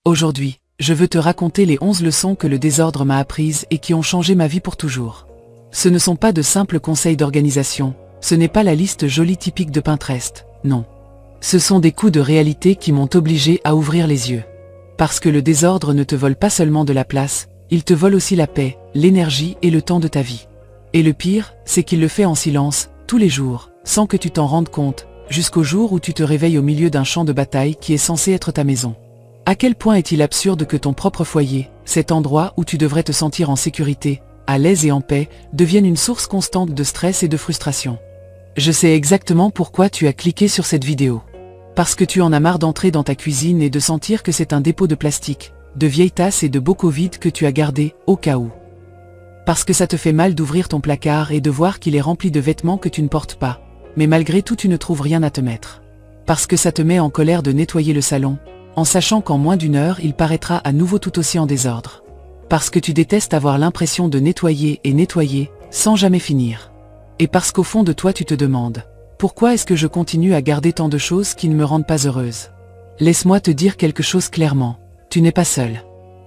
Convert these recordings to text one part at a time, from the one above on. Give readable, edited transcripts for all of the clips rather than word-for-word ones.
Aujourd'hui, je veux te raconter les 11 leçons que le désordre m'a apprises et qui ont changé ma vie pour toujours. Ce ne sont pas de simples conseils d'organisation, ce n'est pas la liste jolie typique de Pinterest, non. Ce sont des coups de réalité qui m'ont obligé à ouvrir les yeux. Parce que le désordre ne te vole pas seulement de la place, il te vole aussi la paix, l'énergie et le temps de ta vie. Et le pire, c'est qu'il le fait en silence, tous les jours, sans que tu t'en rendes compte, jusqu'au jour où tu te réveilles au milieu d'un champ de bataille qui est censé être ta maison. À quel point est-il absurde que ton propre foyer, cet endroit où tu devrais te sentir en sécurité, à l'aise et en paix, devienne une source constante de stress et de frustration. Je sais exactement pourquoi tu as cliqué sur cette vidéo. Parce que tu en as marre d'entrer dans ta cuisine et de sentir que c'est un dépôt de plastique, de vieilles tasses et de bocaux vides que tu as gardés, au cas où. Parce que ça te fait mal d'ouvrir ton placard et de voir qu'il est rempli de vêtements que tu ne portes pas, mais malgré tout tu ne trouves rien à te mettre. Parce que ça te met en colère de nettoyer le salon, en sachant qu'en moins d'une heure il paraîtra à nouveau tout aussi en désordre. Parce que tu détestes avoir l'impression de nettoyer et nettoyer, sans jamais finir. Et parce qu'au fond de toi tu te demandes, pourquoi est-ce que je continue à garder tant de choses qui ne me rendent pas heureuse? Laisse-moi te dire quelque chose clairement, tu n'es pas seule.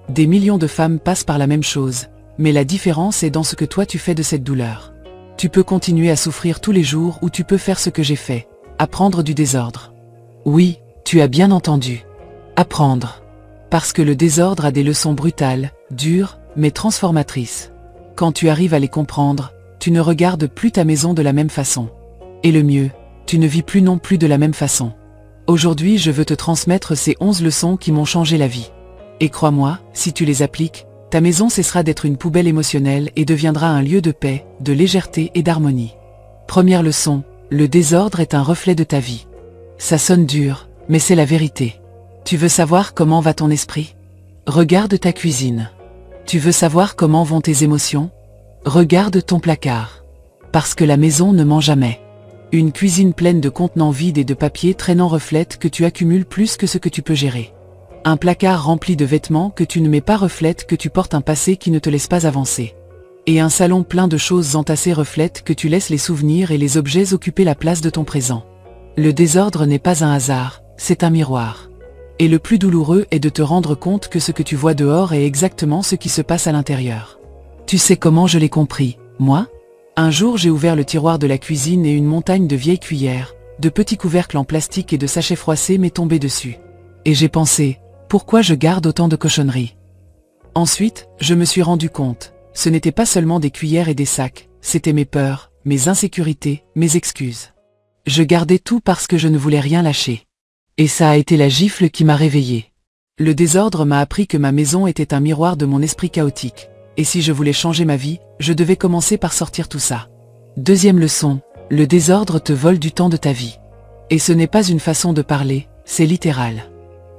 Des millions de femmes passent par la même chose, mais la différence est dans ce que toi tu fais de cette douleur. Tu peux continuer à souffrir tous les jours ou tu peux faire ce que j'ai fait, apprendre du désordre. Oui, tu as bien entendu. Apprendre. Parce que le désordre a des leçons brutales, dures, mais transformatrices. Quand tu arrives à les comprendre, tu ne regardes plus ta maison de la même façon. Et le mieux, tu ne vis plus non plus de la même façon. Aujourd'hui je veux te transmettre ces 11 leçons qui m'ont changé la vie. Et crois-moi, si tu les appliques, ta maison cessera d'être une poubelle émotionnelle et deviendra un lieu de paix, de légèreté et d'harmonie. Première leçon, le désordre est un reflet de ta vie. Ça sonne dur, mais c'est la vérité. Tu veux savoir comment va ton esprit? Regarde ta cuisine. Tu veux savoir comment vont tes émotions? Regarde ton placard. Parce que la maison ne ment jamais. Une cuisine pleine de contenants vides et de papier traînant reflète que tu accumules plus que ce que tu peux gérer. Un placard rempli de vêtements que tu ne mets pas reflète que tu portes un passé qui ne te laisse pas avancer. Et un salon plein de choses entassées reflète que tu laisses les souvenirs et les objets occuper la place de ton présent. Le désordre n'est pas un hasard, c'est un miroir. Et le plus douloureux est de te rendre compte que ce que tu vois dehors est exactement ce qui se passe à l'intérieur. Tu sais comment je l'ai compris, moi? Un jour j'ai ouvert le tiroir de la cuisine et une montagne de vieilles cuillères, de petits couvercles en plastique et de sachets froissés m'est tombée dessus. Et j'ai pensé, pourquoi je garde autant de cochonneries? Ensuite, je me suis rendu compte, ce n'était pas seulement des cuillères et des sacs, c'était mes peurs, mes insécurités, mes excuses. Je gardais tout parce que je ne voulais rien lâcher. Et ça a été la gifle qui m'a réveillée. Le désordre m'a appris que ma maison était un miroir de mon esprit chaotique. Et si je voulais changer ma vie, je devais commencer par sortir tout ça. Deuxième leçon, le désordre te vole du temps de ta vie. Et ce n'est pas une façon de parler, c'est littéral.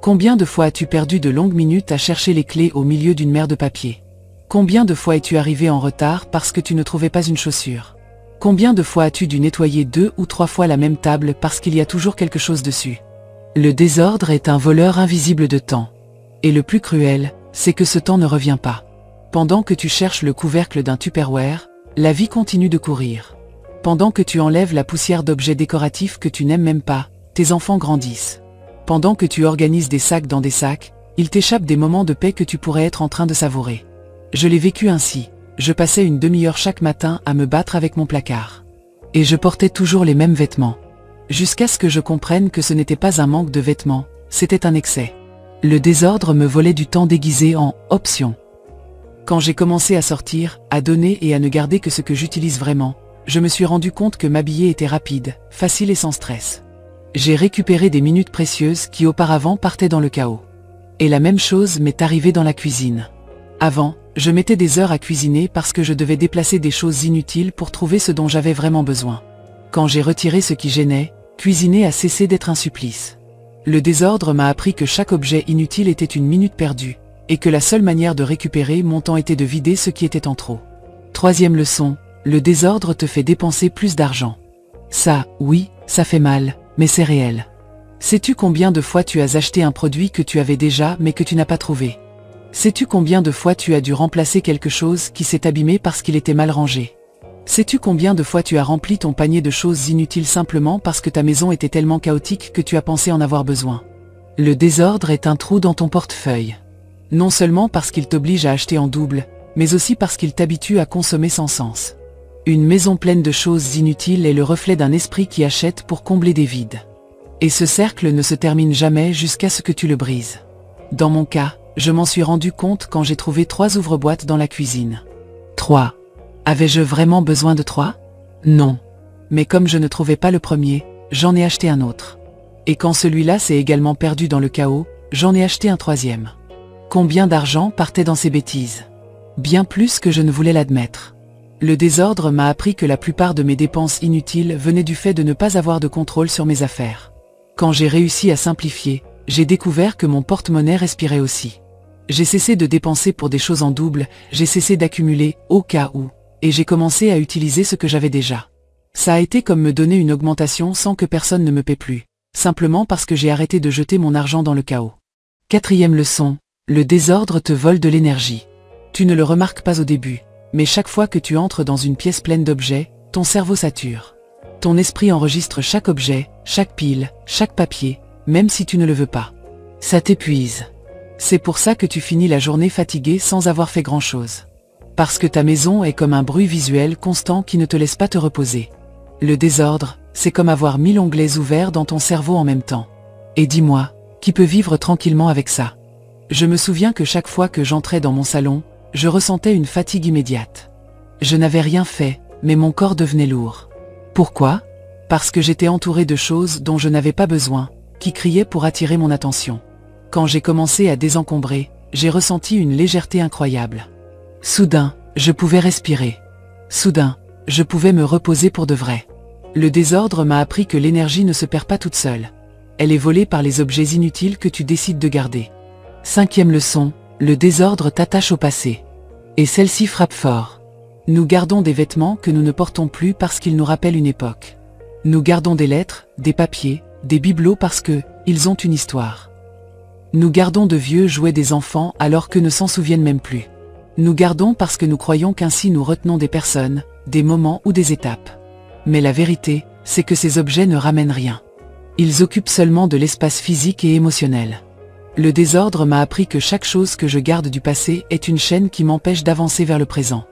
Combien de fois as-tu perdu de longues minutes à chercher les clés au milieu d'une mer de papier? Combien de fois es-tu arrivé en retard parce que tu ne trouvais pas une chaussure? Combien de fois as-tu dû nettoyer 2 ou 3 fois la même table parce qu'il y a toujours quelque chose dessus? Le désordre est un voleur invisible de temps. Et le plus cruel, c'est que ce temps ne revient pas. Pendant que tu cherches le couvercle d'un Tupperware, la vie continue de courir. Pendant que tu enlèves la poussière d'objets décoratifs que tu n'aimes même pas, tes enfants grandissent. Pendant que tu organises des sacs dans des sacs, il t'échappe des moments de paix que tu pourrais être en train de savourer. Je l'ai vécu ainsi, je passais une demi-heure chaque matin à me battre avec mon placard. Et je portais toujours les mêmes vêtements. Jusqu'à ce que je comprenne que ce n'était pas un manque de vêtements, c'était un excès. Le désordre me volait du temps déguisé en « option ». Quand j'ai commencé à sortir, à donner et à ne garder que ce que j'utilise vraiment, je me suis rendu compte que m'habiller était rapide, facile et sans stress. J'ai récupéré des minutes précieuses qui auparavant partaient dans le chaos. Et la même chose m'est arrivée dans la cuisine. Avant, je mettais des heures à cuisiner parce que je devais déplacer des choses inutiles pour trouver ce dont j'avais vraiment besoin. Quand j'ai retiré ce qui gênait, cuisiner a cessé d'être un supplice. Le désordre m'a appris que chaque objet inutile était une minute perdue, et que la seule manière de récupérer mon temps était de vider ce qui était en trop. Troisième leçon, le désordre te fait dépenser plus d'argent. Ça, oui, ça fait mal, mais c'est réel. Sais-tu combien de fois tu as acheté un produit que tu avais déjà mais que tu n'as pas trouvé? Sais-tu combien de fois tu as dû remplacer quelque chose qui s'est abîmé parce qu'il était mal rangé? Sais-tu combien de fois tu as rempli ton panier de choses inutiles simplement parce que ta maison était tellement chaotique que tu as pensé en avoir besoin? Le désordre est un trou dans ton portefeuille. Non seulement parce qu'il t'oblige à acheter en double, mais aussi parce qu'il t'habitue à consommer sans sens. Une maison pleine de choses inutiles est le reflet d'un esprit qui achète pour combler des vides. Et ce cercle ne se termine jamais jusqu'à ce que tu le brises. Dans mon cas, je m'en suis rendu compte quand j'ai trouvé 3 ouvre-boîtes dans la cuisine. 3. Avais-je vraiment besoin de 3? Non. Mais comme je ne trouvais pas le premier, j'en ai acheté un autre. Et quand celui-là s'est également perdu dans le chaos, j'en ai acheté un 3e. Combien d'argent partait dans ces bêtises? Bien plus que je ne voulais l'admettre. Le désordre m'a appris que la plupart de mes dépenses inutiles venaient du fait de ne pas avoir de contrôle sur mes affaires. Quand j'ai réussi à simplifier, j'ai découvert que mon porte-monnaie respirait aussi. J'ai cessé de dépenser pour des choses en double, j'ai cessé d'accumuler au cas où, et j'ai commencé à utiliser ce que j'avais déjà. Ça a été comme me donner une augmentation sans que personne ne me paie plus, simplement parce que j'ai arrêté de jeter mon argent dans le chaos. 4e leçon, le désordre te vole de l'énergie. Tu ne le remarques pas au début, mais chaque fois que tu entres dans une pièce pleine d'objets, ton cerveau sature. Ton esprit enregistre chaque objet, chaque pile, chaque papier, même si tu ne le veux pas. Ça t'épuise. C'est pour ça que tu finis la journée fatigué sans avoir fait grand-chose. Parce que ta maison est comme un bruit visuel constant qui ne te laisse pas te reposer. Le désordre, c'est comme avoir 1000 onglets ouverts dans ton cerveau en même temps. Et dis-moi, qui peut vivre tranquillement avec ça? Je me souviens que chaque fois que j'entrais dans mon salon, je ressentais une fatigue immédiate. Je n'avais rien fait, mais mon corps devenait lourd. Pourquoi? Parce que j'étais entouré de choses dont je n'avais pas besoin, qui criaient pour attirer mon attention. Quand j'ai commencé à désencombrer, j'ai ressenti une légèreté incroyable. Soudain, je pouvais respirer. Soudain, je pouvais me reposer pour de vrai. Le désordre m'a appris que l'énergie ne se perd pas toute seule. Elle est volée par les objets inutiles que tu décides de garder. 5e leçon, le désordre t'attache au passé. Et celle-ci frappe fort. Nous gardons des vêtements que nous ne portons plus parce qu'ils nous rappellent une époque. Nous gardons des lettres, des papiers, des bibelots parce que, ils ont une histoire. Nous gardons de vieux jouets des enfants alors que ne s'en souviennent même plus. Nous gardons parce que nous croyons qu'ainsi nous retenons des personnes, des moments ou des étapes. Mais la vérité, c'est que ces objets ne ramènent rien. Ils occupent seulement de l'espace physique et émotionnel. Le désordre m'a appris que chaque chose que je garde du passé est une chaîne qui m'empêche d'avancer vers le présent.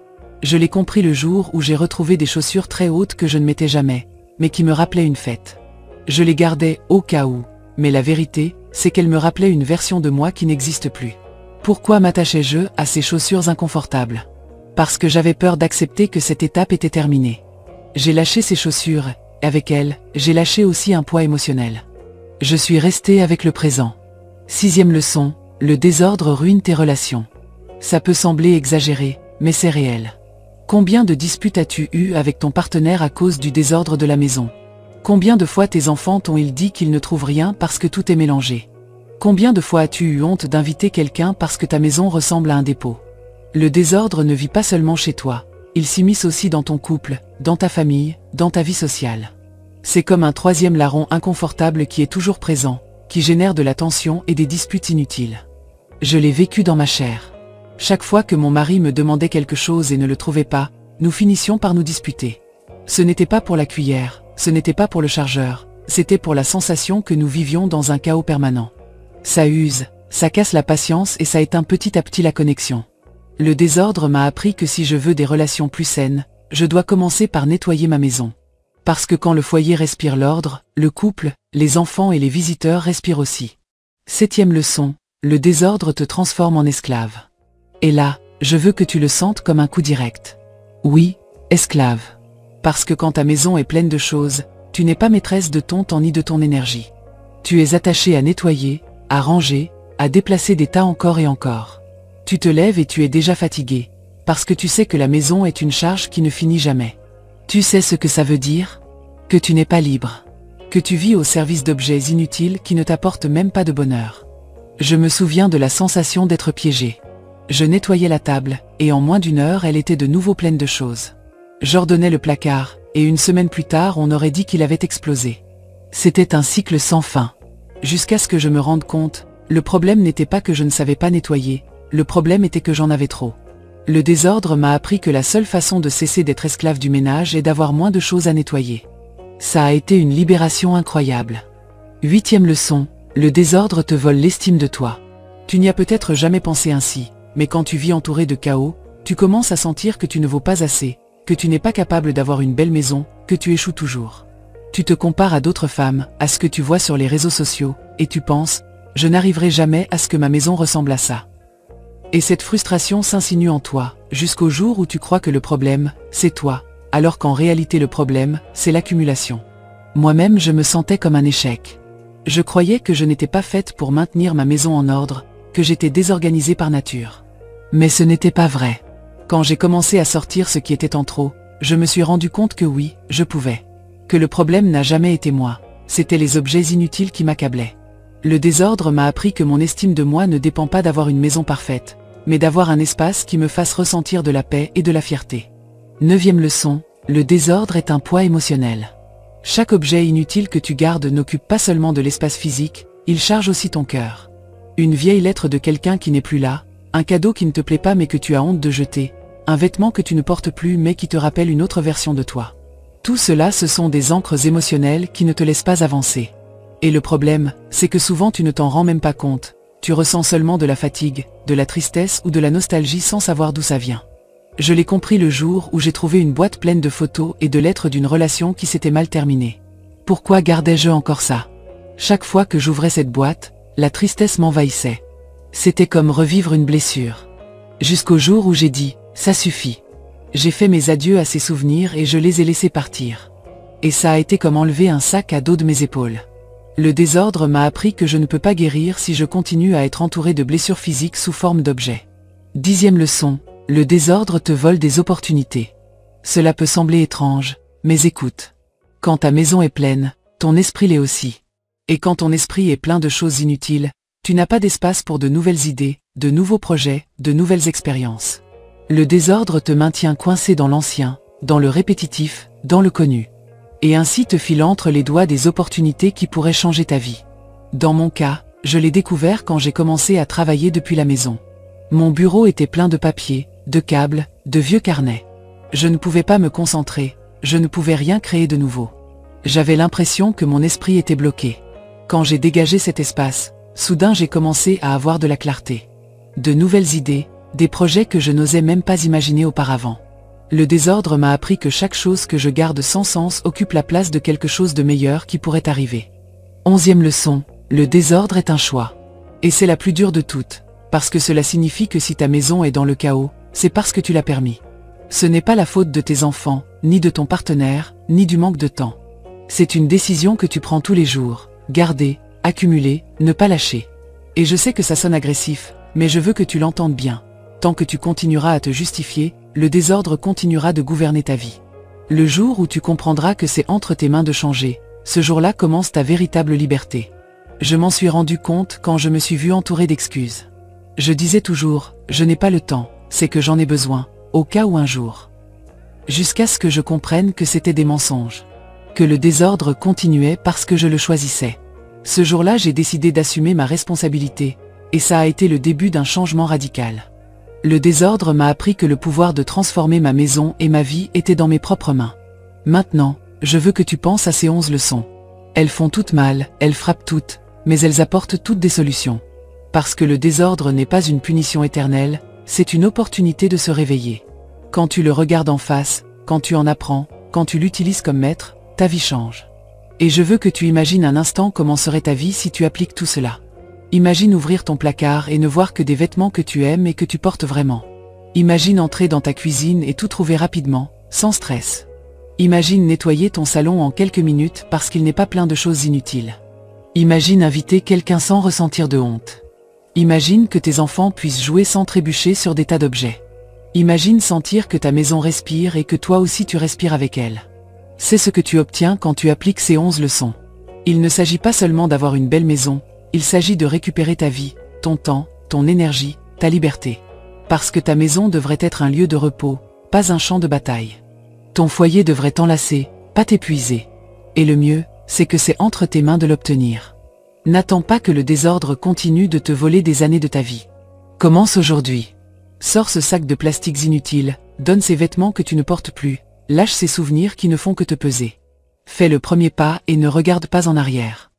Je l'ai compris le jour où j'ai retrouvé des chaussures très hautes que je ne mettais jamais, mais qui me rappelaient une fête. Je les gardais au cas où, mais la vérité, c'est qu'elles me rappelaient une version de moi qui n'existe plus. Pourquoi m'attachais-je à ces chaussures inconfortables? Parce que j'avais peur d'accepter que cette étape était terminée. J'ai lâché ces chaussures, et avec elles, j'ai lâché aussi un poids émotionnel. Je suis resté avec le présent. 6e leçon, le désordre ruine tes relations. Ça peut sembler exagéré, mais c'est réel. Combien de disputes as-tu eues avec ton partenaire à cause du désordre de la maison? Combien de fois tes enfants t'ont-ils dit qu'ils ne trouvent rien parce que tout est mélangé? Combien de fois as-tu eu honte d'inviter quelqu'un parce que ta maison ressemble à un dépôt? Le désordre ne vit pas seulement chez toi, il s'immisce aussi dans ton couple, dans ta famille, dans ta vie sociale. C'est comme un 3e larron inconfortable qui est toujours présent, qui génère de la tension et des disputes inutiles. Je l'ai vécu dans ma chair. Chaque fois que mon mari me demandait quelque chose et ne le trouvait pas, nous finissions par nous disputer. Ce n'était pas pour la cuillère, ce n'était pas pour le chargeur, c'était pour la sensation que nous vivions dans un chaos permanent. Ça use, ça casse la patience et ça éteint petit à petit la connexion. Le désordre m'a appris que si je veux des relations plus saines, je dois commencer par nettoyer ma maison. Parce que quand le foyer respire l'ordre, le couple, les enfants et les visiteurs respirent aussi. 7e leçon, le désordre te transforme en esclave. Et là, je veux que tu le sentes comme un coup direct. Oui, esclave. Parce que quand ta maison est pleine de choses, tu n'es pas maîtresse de ton temps ni de ton énergie. Tu es attaché à nettoyer, à ranger, à déplacer des tas encore et encore. Tu te lèves et tu es déjà fatigué, parce que tu sais que la maison est une charge qui ne finit jamais. Tu sais ce que ça veut dire? Que tu n'es pas libre. Que tu vis au service d'objets inutiles qui ne t'apportent même pas de bonheur. Je me souviens de la sensation d'être piégé. Je nettoyais la table, et en moins d'1 heure elle était de nouveau pleine de choses. J'ordonnais le placard, et une semaine plus tard on aurait dit qu'il avait explosé. C'était un cycle sans fin. Jusqu'à ce que je me rende compte, le problème n'était pas que je ne savais pas nettoyer, le problème était que j'en avais trop. Le désordre m'a appris que la seule façon de cesser d'être esclave du ménage est d'avoir moins de choses à nettoyer. Ça a été une libération incroyable. 8e leçon, Le désordre te vole l'estime de toi. Tu n'y as peut-être jamais pensé ainsi, mais quand tu vis entouré de chaos, tu commences à sentir que tu ne vaux pas assez, que tu n'es pas capable d'avoir une belle maison, que tu échoues toujours. Tu te compares à d'autres femmes, à ce que tu vois sur les réseaux sociaux, et tu penses « Je n'arriverai jamais à ce que ma maison ressemble à ça ». Et cette frustration s'insinue en toi, jusqu'au jour où tu crois que le problème, c'est toi, alors qu'en réalité le problème, c'est l'accumulation. Moi-même je me sentais comme un échec. Je croyais que je n'étais pas faite pour maintenir ma maison en ordre, que j'étais désorganisée par nature. Mais ce n'était pas vrai. Quand j'ai commencé à sortir ce qui était en trop, je me suis rendu compte que oui, je pouvais. Que le problème n'a jamais été moi, c'était les objets inutiles qui m'accablaient. Le désordre m'a appris que mon estime de moi ne dépend pas d'avoir une maison parfaite, mais d'avoir un espace qui me fasse ressentir de la paix et de la fierté. 9e leçon, le désordre est un poids émotionnel. Chaque objet inutile que tu gardes n'occupe pas seulement de l'espace physique, il charge aussi ton cœur. Une vieille lettre de quelqu'un qui n'est plus là, un cadeau qui ne te plaît pas mais que tu as honte de jeter, un vêtement que tu ne portes plus mais qui te rappelle une autre version de toi. Tout cela ce sont des ancres émotionnelles qui ne te laissent pas avancer. Et le problème, c'est que souvent tu ne t'en rends même pas compte, tu ressens seulement de la fatigue, de la tristesse ou de la nostalgie sans savoir d'où ça vient. Je l'ai compris le jour où j'ai trouvé une boîte pleine de photos et de lettres d'une relation qui s'était mal terminée. Pourquoi gardais-je encore ça? Chaque fois que j'ouvrais cette boîte, la tristesse m'envahissait. C'était comme revivre une blessure. Jusqu'au jour où j'ai dit, ça suffit. J'ai fait mes adieux à ces souvenirs et je les ai laissés partir. Et ça a été comme enlever un sac à dos de mes épaules. Le désordre m'a appris que je ne peux pas guérir si je continue à être entouré de blessures physiques sous forme d'objets. 10e leçon, le désordre te vole des opportunités. Cela peut sembler étrange, mais écoute. Quand ta maison est pleine, ton esprit l'est aussi. Et quand ton esprit est plein de choses inutiles, tu n'as pas d'espace pour de nouvelles idées, de nouveaux projets, de nouvelles expériences. Le désordre te maintient coincé dans l'ancien, dans le répétitif, dans le connu. Et ainsi te file entre les doigts des opportunités qui pourraient changer ta vie. Dans mon cas, je l'ai découvert quand j'ai commencé à travailler depuis la maison. Mon bureau était plein de papiers, de câbles, de vieux carnets. Je ne pouvais pas me concentrer, je ne pouvais rien créer de nouveau. J'avais l'impression que mon esprit était bloqué. Quand j'ai dégagé cet espace, soudain j'ai commencé à avoir de la clarté. De nouvelles idées, des projets que je n'osais même pas imaginer auparavant. Le désordre m'a appris que chaque chose que je garde sans sens occupe la place de quelque chose de meilleur qui pourrait arriver. 11e leçon, le désordre est un choix. Et c'est la plus dure de toutes, parce que cela signifie que si ta maison est dans le chaos, c'est parce que tu l'as permis. Ce n'est pas la faute de tes enfants, ni de ton partenaire, ni du manque de temps. C'est une décision que tu prends tous les jours, garder, accumuler, ne pas lâcher. Et je sais que ça sonne agressif, mais je veux que tu l'entendes bien. Tant que tu continueras à te justifier, le désordre continuera de gouverner ta vie. Le jour où tu comprendras que c'est entre tes mains de changer, ce jour-là commence ta véritable liberté. Je m'en suis rendu compte quand je me suis vu entouré d'excuses. Je disais toujours, je n'ai pas le temps, c'est que j'en ai besoin, au cas où un jour. Jusqu'à ce que je comprenne que c'était des mensonges. Que le désordre continuait parce que je le choisissais. Ce jour-là j'ai décidé d'assumer ma responsabilité, et ça a été le début d'un changement radical. Le désordre m'a appris que le pouvoir de transformer ma maison et ma vie était dans mes propres mains. Maintenant, je veux que tu penses à ces 11 leçons. Elles font toutes mal, elles frappent toutes, mais elles apportent toutes des solutions. Parce que le désordre n'est pas une punition éternelle, c'est une opportunité de se réveiller. Quand tu le regardes en face, quand tu en apprends, quand tu l'utilises comme maître, ta vie change. Et je veux que tu imagines un instant comment serait ta vie si tu appliques tout cela. Imagine ouvrir ton placard et ne voir que des vêtements que tu aimes et que tu portes vraiment. Imagine entrer dans ta cuisine et tout trouver rapidement, sans stress. Imagine nettoyer ton salon en quelques minutes parce qu'il n'est pas plein de choses inutiles. Imagine inviter quelqu'un sans ressentir de honte. Imagine que tes enfants puissent jouer sans trébucher sur des tas d'objets. Imagine sentir que ta maison respire et que toi aussi tu respires avec elle. C'est ce que tu obtiens quand tu appliques ces 11 leçons. Il ne s'agit pas seulement d'avoir une belle maison, il s'agit de récupérer ta vie, ton temps, ton énergie, ta liberté. Parce que ta maison devrait être un lieu de repos, pas un champ de bataille. Ton foyer devrait t'enlacer, pas t'épuiser. Et le mieux, c'est que c'est entre tes mains de l'obtenir. N'attends pas que le désordre continue de te voler des années de ta vie. Commence aujourd'hui. Sors ce sac de plastiques inutiles, donne ces vêtements que tu ne portes plus, lâche ces souvenirs qui ne font que te peser. Fais le premier pas et ne regarde pas en arrière.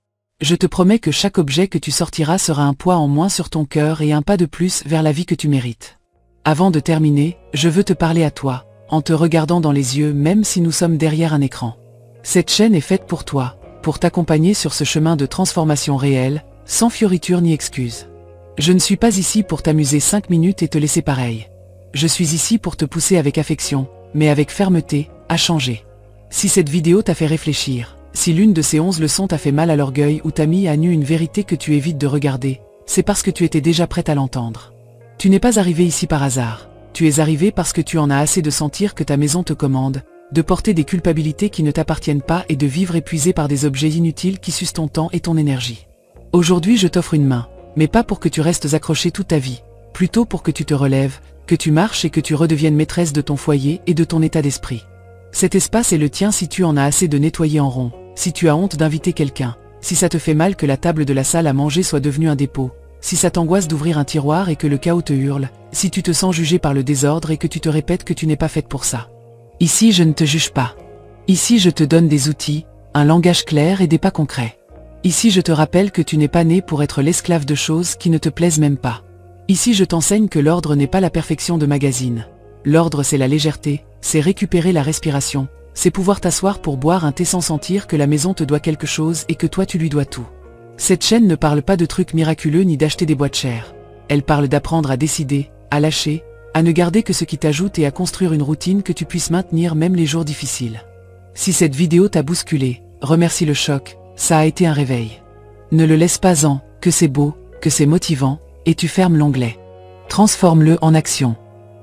Je te promets que chaque objet que tu sortiras sera un poids en moins sur ton cœur et un pas de plus vers la vie que tu mérites. Avant de terminer, je veux te parler à toi, en te regardant dans les yeux même si nous sommes derrière un écran. Cette chaîne est faite pour toi, pour t'accompagner sur ce chemin de transformation réelle, sans fioritures ni excuses. Je ne suis pas ici pour t'amuser 5 minutes et te laisser pareil. Je suis ici pour te pousser avec affection, mais avec fermeté, à changer. Si cette vidéo t'a fait réfléchir, si l'une de ces 11 leçons t'a fait mal à l'orgueil ou t'a mis à nu une vérité que tu évites de regarder, c'est parce que tu étais déjà prête à l'entendre. Tu n'es pas arrivé ici par hasard. Tu es arrivé parce que tu en as assez de sentir que ta maison te commande, de porter des culpabilités qui ne t'appartiennent pas et de vivre épuisé par des objets inutiles qui sucent ton temps et ton énergie. Aujourd'hui je t'offre une main, mais pas pour que tu restes accroché toute ta vie, plutôt pour que tu te relèves, que tu marches et que tu redeviennes maîtresse de ton foyer et de ton état d'esprit. Cet espace est le tien si tu en as assez de nettoyer en rond, si tu as honte d'inviter quelqu'un, si ça te fait mal que la table de la salle à manger soit devenue un dépôt, si ça t'angoisse d'ouvrir un tiroir et que le chaos te hurle, si tu te sens jugé par le désordre et que tu te répètes que tu n'es pas faite pour ça. Ici je ne te juge pas. Ici je te donne des outils, un langage clair et des pas concrets. Ici je te rappelle que tu n'es pas né pour être l'esclave de choses qui ne te plaisent même pas. Ici je t'enseigne que l'ordre n'est pas la perfection de magazine. L'ordre c'est la légèreté, c'est récupérer la respiration, c'est pouvoir t'asseoir pour boire un thé sans sentir que la maison te doit quelque chose et que toi tu lui dois tout. Cette chaîne ne parle pas de trucs miraculeux ni d'acheter des boîtes chères. Elle parle d'apprendre à décider, à lâcher, à ne garder que ce qui t'ajoute et à construire une routine que tu puisses maintenir même les jours difficiles. Si cette vidéo t'a bousculé, remercie le choc, ça a été un réveil. Ne le laisse pas que c'est beau, que c'est motivant, et tu fermes l'onglet. Transforme-le en action.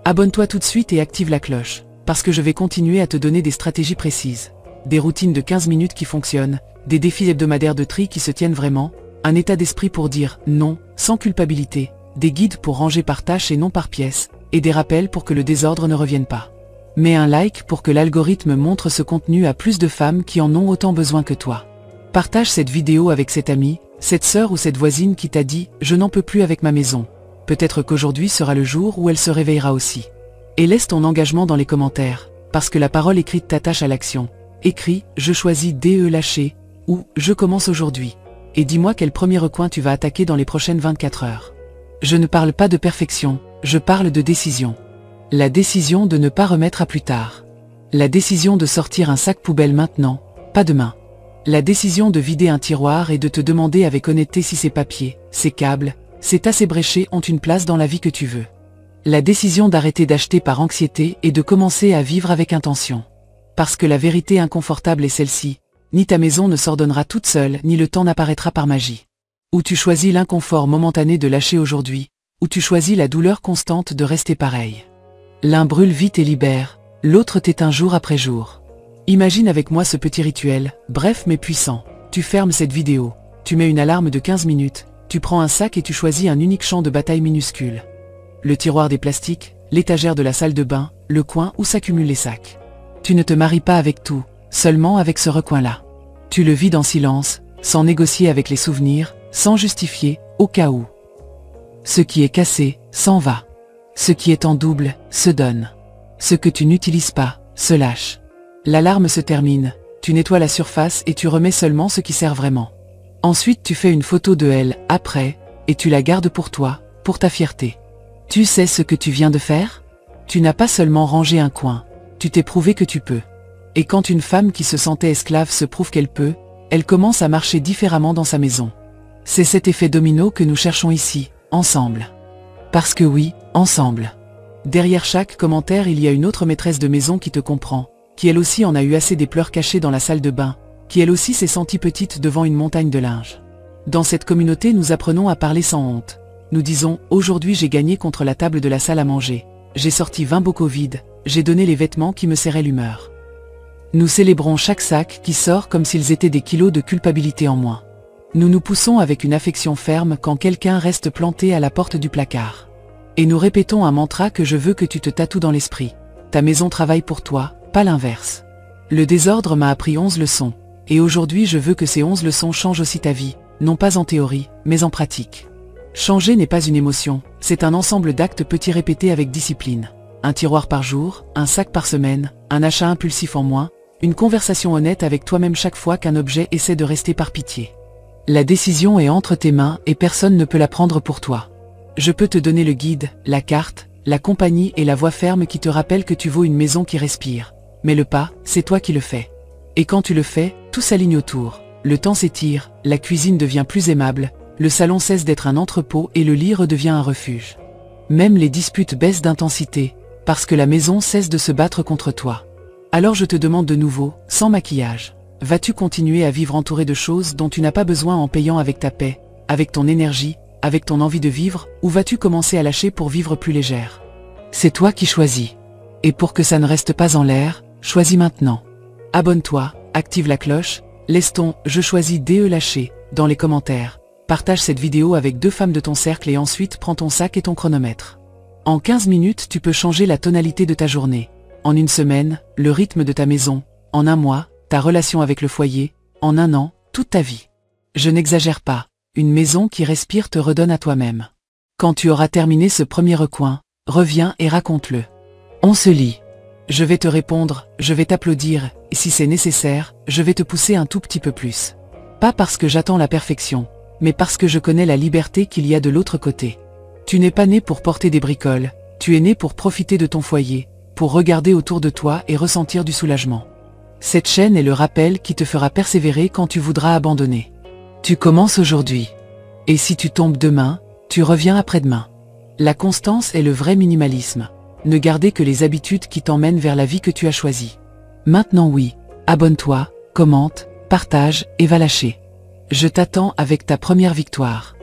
Abonne-toi tout de suite et active la cloche, parce que je vais continuer à te donner des stratégies précises, des routines de 15 minutes qui fonctionnent, des défis hebdomadaires de tri qui se tiennent vraiment, un état d'esprit pour dire non, sans culpabilité, des guides pour ranger par tâche et non par pièce, et des rappels pour que le désordre ne revienne pas. Mets un like pour que l'algorithme montre ce contenu à plus de femmes qui en ont autant besoin que toi. Partage cette vidéo avec cette amie, cette sœur ou cette voisine qui t'a dit « Je n'en peux plus avec ma maison ». Peut-être qu'aujourd'hui sera le jour où elle se réveillera aussi. Et laisse ton engagement dans les commentaires, parce que la parole écrite t'attache à l'action. Écris « Je choisis de lâcher » ou « Je commence aujourd'hui ». Et dis-moi quel premier recoin tu vas attaquer dans les prochaines 24 heures. Je ne parle pas de perfection, je parle de décision. La décision de ne pas remettre à plus tard. La décision de sortir un sac poubelle maintenant, pas demain. La décision de vider un tiroir et de te demander avec honnêteté si ces papiers, ces câbles, ces tasses ébréchées ont une place dans la vie que tu veux. La décision d'arrêter d'acheter par anxiété et de commencer à vivre avec intention. Parce que la vérité inconfortable est celle-ci, ni ta maison ne s'ordonnera toute seule, ni le temps n'apparaîtra par magie. Ou tu choisis l'inconfort momentané de lâcher aujourd'hui, ou tu choisis la douleur constante de rester pareil. L'un brûle vite et libère, l'autre t'éteint jour après jour. Imagine avec moi ce petit rituel, bref mais puissant. Tu fermes cette vidéo, tu mets une alarme de 15 minutes, tu prends un sac et tu choisis un unique champ de bataille minuscule. Le tiroir des plastiques, l'étagère de la salle de bain, le coin où s'accumulent les sacs. Tu ne te maries pas avec tout, seulement avec ce recoin-là. Tu le vides en silence, sans négocier avec les souvenirs, sans justifier, au cas où. Ce qui est cassé, s'en va. Ce qui est en double, se donne. Ce que tu n'utilises pas, se lâche. L'alarme se termine, tu nettoies la surface et tu remets seulement ce qui sert vraiment. Ensuite tu fais une photo de elle, après, et tu la gardes pour toi, pour ta fierté. Tu sais ce que tu viens de faire? Tu n'as pas seulement rangé un coin, tu t'es prouvé que tu peux. Et quand une femme qui se sentait esclave se prouve qu'elle peut, elle commence à marcher différemment dans sa maison. C'est cet effet domino que nous cherchons ici, ensemble. Parce que oui, ensemble. Derrière chaque commentaire il y a une autre maîtresse de maison qui te comprend, qui elle aussi en a eu assez des pleurs cachés dans la salle de bain, qui elle aussi s'est sentie petite devant une montagne de linge. Dans cette communauté nous apprenons à parler sans honte. Nous disons « Aujourd'hui j'ai gagné contre la table de la salle à manger, j'ai sorti 20 bocaux vides, j'ai donné les vêtements qui me serraient l'humeur. » Nous célébrons chaque sac qui sort comme s'ils étaient des kilos de culpabilité en moins. Nous nous poussons avec une affection ferme quand quelqu'un reste planté à la porte du placard. Et nous répétons un mantra que je veux que tu te tatoues dans l'esprit. Ta maison travaille pour toi, pas l'inverse. Le désordre m'a appris 11 leçons. Et aujourd'hui je veux que ces 11 leçons changent aussi ta vie, non pas en théorie, mais en pratique. Changer n'est pas une émotion, c'est un ensemble d'actes petits répétés avec discipline. Un tiroir par jour, un sac par semaine, un achat impulsif en moins, une conversation honnête avec toi-même chaque fois qu'un objet essaie de rester par pitié. La décision est entre tes mains et personne ne peut la prendre pour toi. Je peux te donner le guide, la carte, la compagnie et la voix ferme qui te rappellent que tu vaux une maison qui respire. Mais le pas, c'est toi qui le fais. Et quand tu le fais, tout s'aligne autour. Le temps s'étire, la cuisine devient plus aimable, le salon cesse d'être un entrepôt et le lit redevient un refuge. Même les disputes baissent d'intensité, parce que la maison cesse de se battre contre toi. Alors je te demande de nouveau, sans maquillage, vas-tu continuer à vivre entouré de choses dont tu n'as pas besoin en payant avec ta paix, avec ton énergie, avec ton envie de vivre, ou vas-tu commencer à lâcher pour vivre plus légère? C'est toi qui choisis. Et pour que ça ne reste pas en l'air, choisis maintenant. Abonne-toi, active la cloche, laisse ton « Je choisis DE lâcher » dans les commentaires. Partage cette vidéo avec 2 femmes de ton cercle et ensuite prends ton sac et ton chronomètre. En 15 minutes, tu peux changer la tonalité de ta journée. En 1 semaine, le rythme de ta maison. En 1 mois, ta relation avec le foyer. En 1 an, toute ta vie. Je n'exagère pas. Une maison qui respire te redonne à toi-même. Quand tu auras terminé ce premier recoin, reviens et raconte-le. On se lit. Je vais te répondre, je vais t'applaudir, et si c'est nécessaire, je vais te pousser un tout petit peu plus. Pas parce que j'attends la perfection, mais parce que je connais la liberté qu'il y a de l'autre côté. Tu n'es pas né pour porter des bricoles, tu es né pour profiter de ton foyer, pour regarder autour de toi et ressentir du soulagement. Cette chaîne est le rappel qui te fera persévérer quand tu voudras abandonner. Tu commences aujourd'hui. Et si tu tombes demain, tu reviens après-demain. La constance est le vrai minimalisme. Ne garder que les habitudes qui t'emmènent vers la vie que tu as choisie. Maintenant oui, abonne-toi, commente, partage et va lâcher. Je t'attends avec ta première victoire.